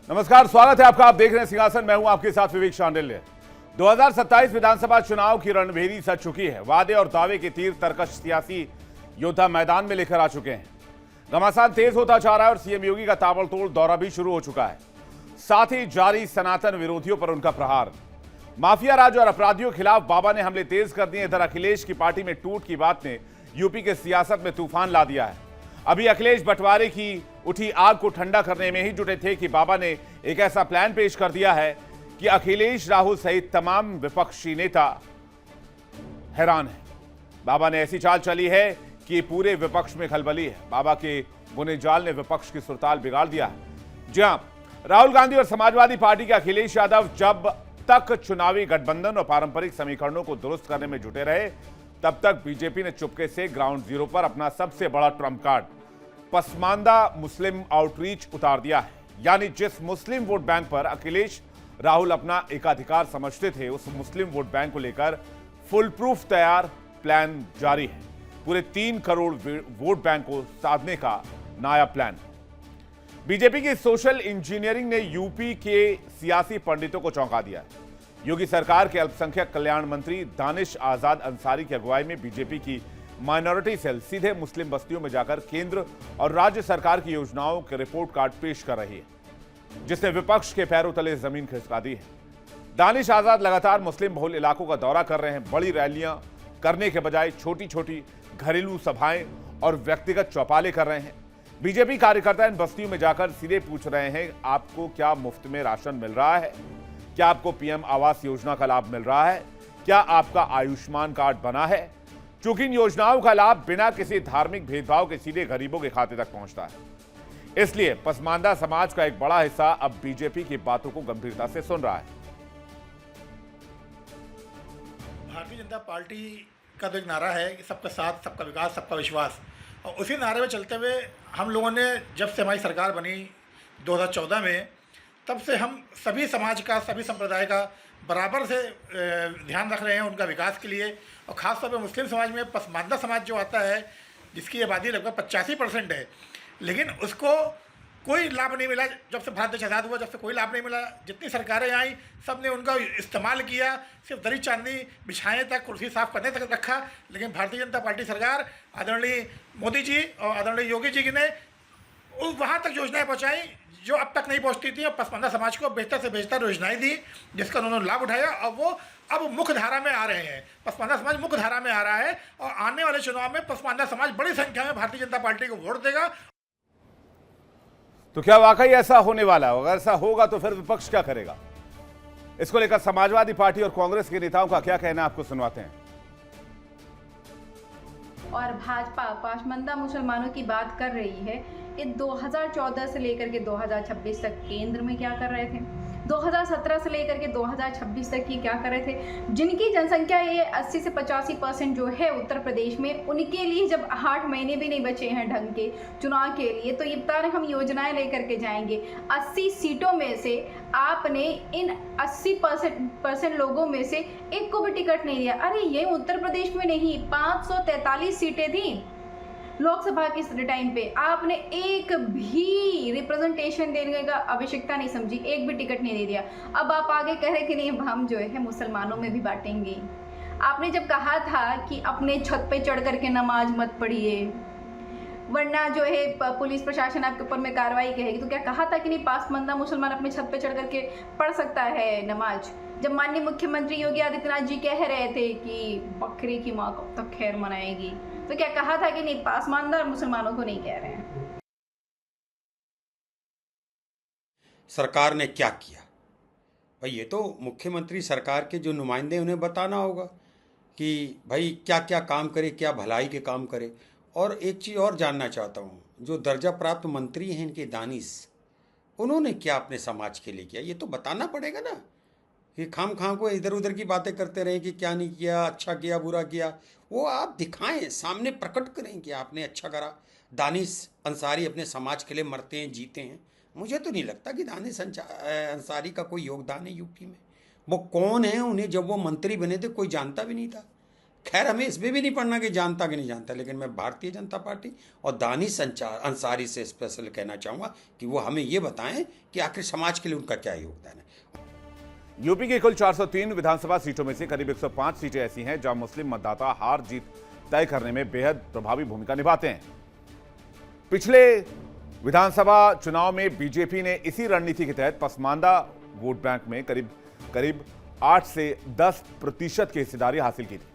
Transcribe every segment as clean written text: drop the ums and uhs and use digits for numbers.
नमस्कार, स्वागत है आपका। आप देख रहे हैं सिंहासन। मैं हूं आपके साथ विवेक शांडिल्य। 2027 विधानसभा चुनाव की रणभेरी सज चुकी है। वादे और दावे के तीर तरकश सियासी योद्धा मैदान में लेकर आ चुके हैं। घमासान तेज होता जा रहा है और सीएम योगी का ताबड़तोड़ दौरा भी शुरू हो चुका है। साथ ही जारी सनातन विरोधियों पर उनका प्रहार। माफिया राज और अपराधियों के खिलाफ बाबा ने हमले तेज कर दिए। इधर अखिलेश की पार्टी में टूट की बात ने यूपी के सियासत में तूफान ला दिया है। अभी अखिलेश बंटवारे की उठी आग को ठंडा करने में ही जुटे थे कि बाबा ने एक ऐसा प्लान पेश कर दिया है कि अखिलेश, राहुल सहित तमाम विपक्षी नेता हैरान हैं। बाबा ने ऐसी चाल चली है कि पूरे विपक्ष में खलबली है। बाबा के बुने जाल ने विपक्ष की सुरताल बिगाड़ दिया है। जी हां, राहुल गांधी और समाजवादी पार्टी के अखिलेश यादव जब तक चुनावी गठबंधन और पारंपरिक समीकरणों को दुरुस्त करने में जुटे रहे, तब तक बीजेपी ने चुपके से ग्राउंड जीरो पर अपना सबसे बड़ा ट्रम्प कार्ड पसमानदा मुस्लिम आउटरीच उतार दिया है। यानी जिस मुस्लिम वोट बैंक पर अखिलेश, राहुल अपना एकाधिकार समझते थे, उस मुस्लिम वोट बैंक को लेकर फुल प्रूफ तैयार प्लान जारी है। पूरे 3 करोड़ वोट बैंक को साधने का नया प्लान। बीजेपी की सोशल इंजीनियरिंग ने यूपी के सियासी पंडितों को चौंका दिया है। योगी सरकार के अल्पसंख्यक कल्याण मंत्री दानिश आजाद अंसारी की अगुवाई में बीजेपी की माइनॉरिटी सेल सीधे मुस्लिम बस्तियों में जाकर केंद्र और राज्य सरकार की योजनाओं के रिपोर्ट कार्ड पेश कर रही है, जिसने विपक्ष के पैरों तले जमीन खिसका दी है। दानिश आजाद लगातार मुस्लिम बहुल इलाकों का दौरा कर रहे हैं। बड़ी रैलियां करने के बजाय छोटी छोटी घरेलू सभाएं और व्यक्तिगत चौपाले कर रहे हैं। बीजेपी कार्यकर्ता इन बस्तियों में जाकर सीधे पूछ रहे हैं, आपको क्या मुफ्त में राशन मिल रहा है? क्या आपको पीएम आवास योजना का लाभ मिल रहा है? क्या आपका आयुष्मान कार्ड बना है? चूंकि इन योजनाओं का लाभ बिना किसी धार्मिक भेदभाव के सीधे गरीबों के खाते तक पहुंचता है, इसलिए पसमानदा समाज का एक बड़ा हिस्सा अब बीजेपी की बातों को गंभीरता से सुन रहा है। भारतीय जनता पार्टी का तो एक नारा है कि सबका साथ, सबका विकास, सबका विश्वास, और उसी नारे में चलते हुए हम लोगों ने, जब से हमारी सरकार बनी 2014 में, तब से हम सभी समाज का, सभी संप्रदाय का बराबर से ध्यान रख रहे हैं उनका विकास के लिए। और ख़ासतौर पर मुस्लिम समाज में पसमानदा समाज जो आता है, जिसकी आबादी लगभग 85% है, लेकिन उसको कोई लाभ नहीं मिला। जब से भारत देश आज़ाद हुआ, जब से कोई लाभ नहीं मिला। जितनी सरकारें आई, सब ने उनका इस्तेमाल किया, सिर्फ दरी चांदनी बिछाने तक, कुर्सी साफ करने तक रखा। लेकिन भारतीय जनता पार्टी सरकार, आदरणीय मोदी जी और आदरणीय योगी जी ने वहाँ तक योजनाएं पहुँचाई जो अब तक नहीं पहुँचती थी, और पसमानदा समाज को बेहतर से बेहतर योजनाएं दी, जिसका उन्होंने लाभ उठाया। और वो अब मुख्य धारा में आ रहे हैं। पसमानदा समाज मुख्य धारा में आ रहा है, और आने वाले चुनाव में पसमानदा समाज बड़ी संख्या में भारतीय जनता पार्टी को वोट देगा। तो क्या वाकई ऐसा होने वाला है? अगर ऐसा होगा तो फिर विपक्ष क्या करेगा? इसको लेकर समाजवादी पार्टी और कांग्रेस के नेताओं का क्या कहना है, आपको सुनवाते हैं। और भाजपा पसमानदा मुसलमानों की बात कर रही है कि 2014 से लेकर के 2026 तक केंद्र में क्या कर रहे थे, 2017 से लेकर के 2026 तक की क्या कर रहे थे। जिनकी जनसंख्या ये 80 से 85% जो है उत्तर प्रदेश में, उनके लिए जब 8 महीने भी नहीं बचे हैं ढंग के चुनाव के लिए, तो ये बता रहे हम योजनाएं लेकर के जाएंगे। 80 सीटों में से आपने इन 80% लोगों में से एक को भी टिकट नहीं दिया। अरे ये उत्तर प्रदेश में नहीं, 543 सीटें थी लोकसभा के टाइम पे, आपने एक भी रिप्रेजेंटेशन देने का आवश्यकता नहीं समझी, एक भी टिकट नहीं दे दिया। अब आप आगे कह रहे कि नहीं, हम जो है मुसलमानों में भी बांटेंगे। आपने जब कहा था कि अपने छत पे चढ़ करके नमाज मत पढ़िए, वरना जो है पुलिस प्रशासन आपके ऊपर में कार्रवाई करेगी, तो क्या कहा था कि नहीं पसमानदा मुसलमान अपने छत पे चढ़ करके पढ़ सकता है नमाज? जब माननीय मुख्यमंत्री योगी आदित्यनाथ जी कह रहे थे कि बकरी की माँ कब तक खैर मनाएगी, तो क्या कहा था कि नहीं पसमानदा और मुसलमानों को नहीं कह रहे हैं? सरकार ने क्या किया भाई? ये तो मुख्यमंत्री सरकार के जो नुमाइंदे, उन्हें बताना होगा कि भाई क्या क्या काम करे, क्या भलाई के काम करे। और एक चीज़ और जानना चाहता हूँ, जो दर्जा प्राप्त मंत्री हैं इनके दानिश, उन्होंने क्या अपने समाज के लिए किया, ये तो बताना पड़ेगा ना। कि खाम खां को इधर उधर की बातें करते रहे कि क्या नहीं किया, अच्छा किया, बुरा किया, वो आप दिखाएं, सामने प्रकट करें कि आपने अच्छा करा। दानिश अंसारी अपने समाज के लिए मरते हैं, जीते हैं। मुझे तो नहीं लगता कि दानिश अंसारी का कोई योगदान है यूपी में। वो कौन है, उन्हें जब वो मंत्री बने थे कोई जानता भी नहीं था। खैर हमें इसमें भी नहीं पढ़ना कि जानता कि नहीं जानता, लेकिन मैं भारतीय जनता पार्टी और दानिश अंसारी से स्पेशल कहना चाहूँगा कि वो हमें ये बताएं कि आखिर समाज के लिए उनका क्या योगदान है। यूपी की कुल 403 विधानसभा सीटों में से करीब 105 सीटें ऐसी हैं जहां मुस्लिम मतदाता हार जीत तय करने में बेहद प्रभावी भूमिका निभाते हैं। पिछले विधानसभा चुनाव में बीजेपी ने इसी रणनीति के तहत पसमानदा वोट बैंक में करीब 8 से 10% की हिस्सेदारी हासिल की थी।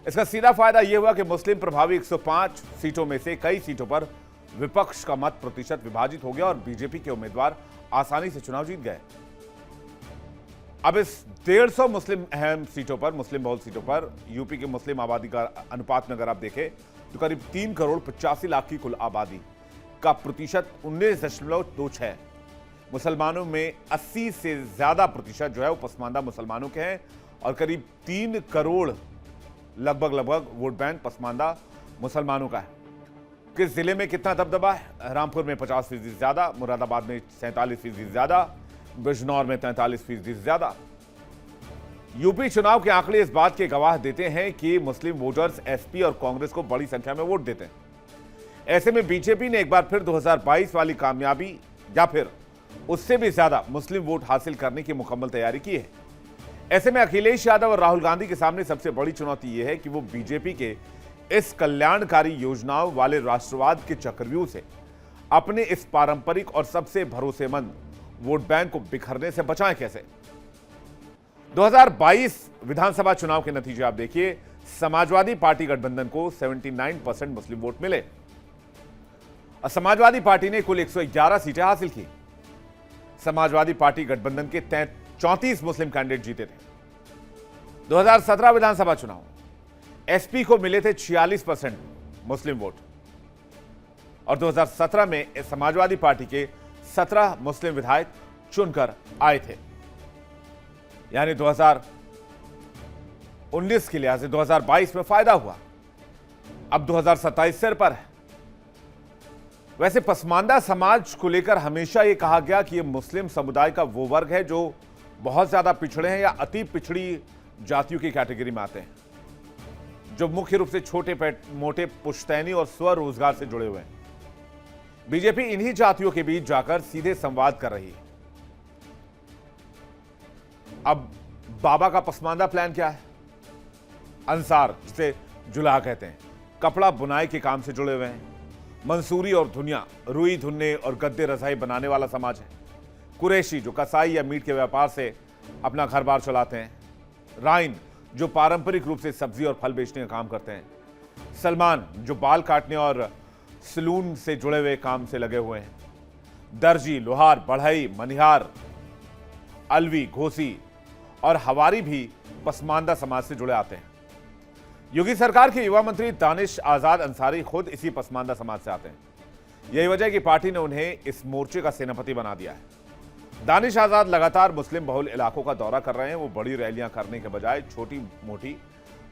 इसका सीधा फायदा यह हुआ कि मुस्लिम प्रभावी 105 सीटों में से कई सीटों पर विपक्ष का मत प्रतिशत विभाजित हो गया और बीजेपी के उम्मीदवार आसानी से चुनाव जीत गए। अब इस 150 मुस्लिम अहम सीटों पर, मुस्लिम बहुल सीटों पर यूपी की मुस्लिम आबादी का अनुपात में अगर आप देखें तो करीब 3 करोड़ 85 लाख की कुल आबादी का प्रतिशत 19.26, मुसलमानों में 80 से ज्यादा प्रतिशत जो है वो पसमानदा मुसलमानों के हैं और करीब 3 करोड़ लगभग वोट बैंक पसमानदा मुसलमानों का है। किस जिले में कितना दबदबा है? रामपुर में 50% ज्यादा, मुरादाबाद में 47% ज्यादा, बिजनौर में 43% ज्यादा। यूपी चुनाव के आंकड़े इस बात के गवाह देते हैं कि मुस्लिम वोटर्स एसपी और कांग्रेस को बड़ी संख्या में वोट देते हैं। ऐसे में बीजेपी ने एक बार फिर 2022 वाली कामयाबी या फिर उससे भी ज्यादा मुस्लिम वोट हासिल करने की मुकम्मल तैयारी की है। ऐसे में अखिलेश यादव और राहुल गांधी के सामने सबसे बड़ी चुनौती यह है कि वो बीजेपी के इस कल्याणकारी योजनाओं वाले राष्ट्रवाद के चक्रव्यूह से अपने इस पारंपरिक और सबसे भरोसेमंद वोट बैंक को बिखरने से बचाएं कैसे। 2022 विधानसभा चुनाव के नतीजे आप देखिए, समाजवादी पार्टी गठबंधन को 79% मुस्लिम वोट मिले और समाजवादी पार्टी ने कुल 111 सीटें हासिल की। समाजवादी पार्टी गठबंधन के 34 मुस्लिम कैंडिडेट जीते थे। 2017 विधानसभा चुनाव एसपी को मिले थे 46% मुस्लिम वोट और 2017 में समाजवादी पार्टी के 17 मुस्लिम विधायक चुनकर आए थे। यानी 2019 के लिहाज से 2022 में फायदा हुआ। अब 2027 सिर पर है। वैसे पसमानदा समाज को लेकर हमेशा यह कहा गया कि यह मुस्लिम समुदाय का वो वर्ग है जो बहुत ज्यादा पिछड़े हैं या अति पिछड़ी जातियों की कैटेगरी में आते हैं, जो मुख्य रूप से छोटे मोटे पुश्तैनी और स्वरोजगार से जुड़े हुए हैं। बीजेपी इन्हीं जातियों के बीच जाकर सीधे संवाद कर रही है। अब बाबा का पसमानदा प्लान क्या है? अंसार, जिसे जुलाहा कहते हैं, कपड़ा बुनाई के काम से जुड़े हुए हैं। मंसूरी और धुनिया, रुई धुन्ने और गद्दे रजाई बनाने वाला समाज है। कुरैशी, जो कसाई या मीट के व्यापार से अपना घर बार चलाते हैं। राइन, जो पारंपरिक रूप से सब्जी और फल बेचने का काम करते हैं। सलमान, जो बाल काटने और सलून से जुड़े हुए काम से लगे हुए हैं। दर्जी, लोहार, बढ़ई, मनिहार, अलवी, घोसी और हवारी भी पसमानदा समाज से जुड़े आते हैं। योगी सरकार के युवा मंत्री दानिश आजाद अंसारी खुद इसी पसमानदा समाज से आते हैं। यही वजह है कि पार्टी ने उन्हें इस मोर्चे का सेनापति बना दिया है। दानिश आजाद लगातार मुस्लिम बहुल इलाकों का दौरा कर रहे हैं। वो बड़ी रैलियां करने के बजाय छोटी मोटी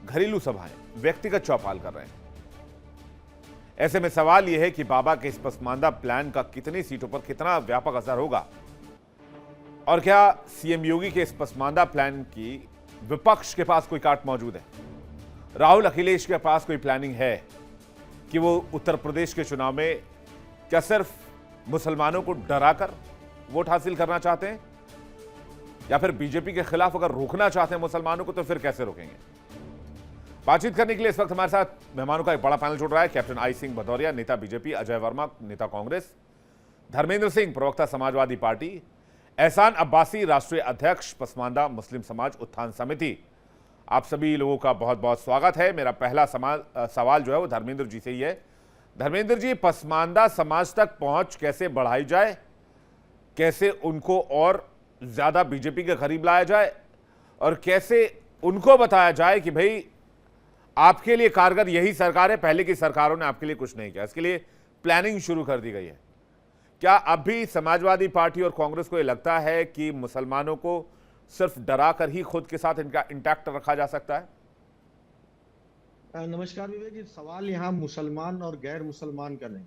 घरेलू सभाएं, व्यक्तिगत चौपाल कर रहे हैं। ऐसे में सवाल यह है कि बाबा के इस पसमानदा प्लान का कितनी सीटों पर कितना व्यापक असर होगा और क्या सीएम योगी के इस पसमानदा प्लान की विपक्ष के पास कोई काट मौजूद है? राहुल अखिलेश के पास कोई प्लानिंग है कि वो उत्तर प्रदेश के चुनाव में क्या सिर्फ मुसलमानों को डराकर वोट हासिल करना चाहते हैं या फिर बीजेपी के खिलाफ अगर रोकना चाहते हैं मुसलमानों को तो फिर कैसे रोकेंगे? बातचीत करने के लिए इस वक्त हमारे साथ मेहमानों का एक बड़ा पैनल जुड़ रहा है। कैप्टन आई सिंह भदौरिया, नेता बीजेपी, अजय वर्मा, नेता कांग्रेस, धर्मेंद्र सिंह, प्रवक्ता समाजवादी पार्टी, एहसान अब्बासी, राष्ट्रीय अध्यक्ष पसमानदा मुस्लिम समाज उत्थान समिति। आप सभी लोगों का बहुत बहुत स्वागत है। मेरा पहला सवाल जो है वो धर्मेंद्र जी से ही है। धर्मेंद्र जी, पसमानदा समाज तक पहुंच कैसे बढ़ाई जाए, कैसे उनको और ज्यादा बीजेपी के करीब लाया जाए और कैसे उनको बताया जाए कि भाई आपके लिए कारगर यही सरकार है, पहले की सरकारों ने आपके लिए कुछ नहीं किया, इसके लिए प्लानिंग शुरू कर दी गई है। क्या अब भी समाजवादी पार्टी और कांग्रेस को यह लगता है कि मुसलमानों को सिर्फ डरा कर ही खुद के साथ इनका इंटैक्ट रखा जा सकता है? नमस्कार विवेक जी, सवाल यहाँ मुसलमान और गैर मुसलमान का नहीं,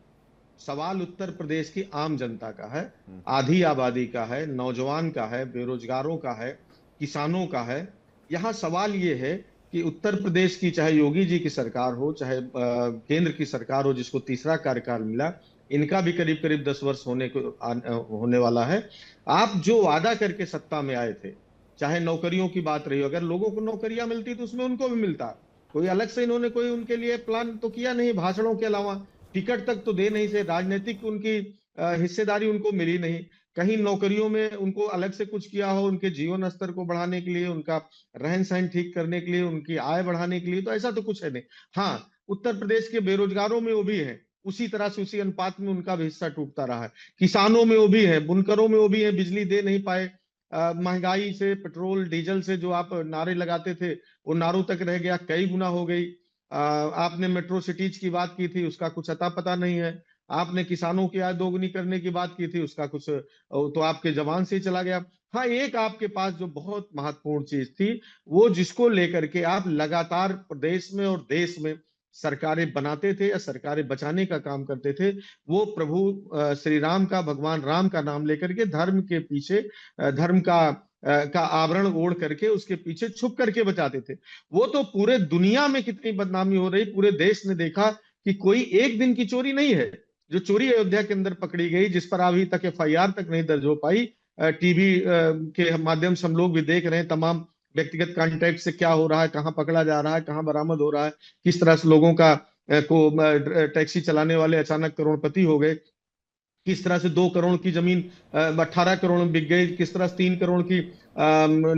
सवाल उत्तर प्रदेश की आम जनता का है, आधी आबादी का है, नौजवान का है, बेरोजगारों का है, किसानों का है। यहाँ सवाल ये है कि उत्तर प्रदेश की चाहे योगी जी की सरकार हो, चाहे केंद्र की सरकार हो जिसको तीसरा कार्यकाल मिला, इनका भी करीब करीब 10 वर्ष होने वाला है। आप जो वादा करके सत्ता में आए थे, चाहे नौकरियों की बात रही, अगर लोगों को नौकरियां मिलती तो उसमें उनको भी मिलता। कोई अलग से इन्होंने कोई उनके लिए प्लान तो किया नहीं, भाषणों के अलावा टिकट तक तो दे नहीं से, राजनीतिक उनकी हिस्सेदारी उनको मिली नहीं। कहीं नौकरियों में उनको अलग से कुछ किया हो उनके जीवन स्तर को बढ़ाने के लिए, उनका रहन सहन ठीक करने के लिए, उनकी आय बढ़ाने के लिए, तो ऐसा तो कुछ है नहीं। हाँ, उत्तर प्रदेश के बेरोजगारों में वो भी है, उसी तरह से उसी अनुपात में उनका भी हिस्सा टूटता रहा है। किसानों में वो भी है, बुनकरों में वो भी है, बिजली दे नहीं पाए, महंगाई से, पेट्रोल डीजल से जो आप नारे लगाते थे वो नारों तक रह गया, कई गुना हो गई। आपने मेट्रो सिटीज की बात की थी, उसका कुछ अता पता नहीं है। आपने किसानों की आय दोगुनी करने की बात की थी, उसका कुछ तो आपके जवान से ही चला गया। हाँ, एक आपके पास जो बहुत महत्वपूर्ण चीज थी, वो जिसको लेकर के आप लगातार प्रदेश में और देश में सरकारें बनाते थे या सरकारें बचाने का काम करते थे, वो प्रभु श्री राम का, भगवान राम का नाम लेकर के धर्म के पीछे, धर्म का आवरण ओढ़ करके उसके पीछे छुप करके बचाते थे। वो तो पूरे दुनिया में कितनी बदनामी हो रही, पूरे देश ने देखा कि कोई एक दिन की चोरी नहीं है जो चोरी अयोध्या के अंदर पकड़ी गई, जिस पर अभी तक एफआईआर तक नहीं दर्ज हो पाई। टीवी के माध्यम से हम लोग भी देख रहे हैं तमाम व्यक्तिगत कॉन्टैक्ट से क्या हो रहा है, कहाँ पकड़ा जा रहा है, कहाँ बरामद हो रहा है, किस तरह से लोगों का टैक्सी चलाने वाले अचानक करोड़पति हो गए, किस तरह से 2 करोड़ की जमीन 18 करोड़ में बिक गई, किस तरह से 3 करोड़ की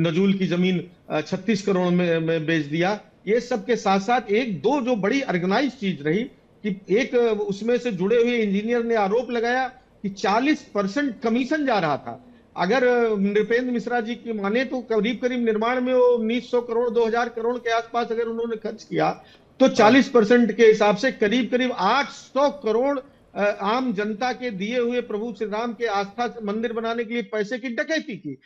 नजूल की जमीन 36 करोड़ में बेच दिया। ये सब के साथ साथ एक दो जो बड़ी ऑर्गेनाइज चीज रही कि एक उसमें से जुड़े हुए इंजीनियर ने आरोप लगाया कि 40% कमीशन जा रहा था। अगर नृपेंद्र मिश्रा जी की माने तो करीब करीब निर्माण में वो 1900 करोड़ 2000 करोड़ के आसपास अगर उन्होंने खर्च किया तो 40% के हिसाब से करीब करीब 800 करोड़ आम जनता के दिए हुए प्रभु श्री राम के आस्था मंदिर बनाने के लिए पैसे की डकैती की।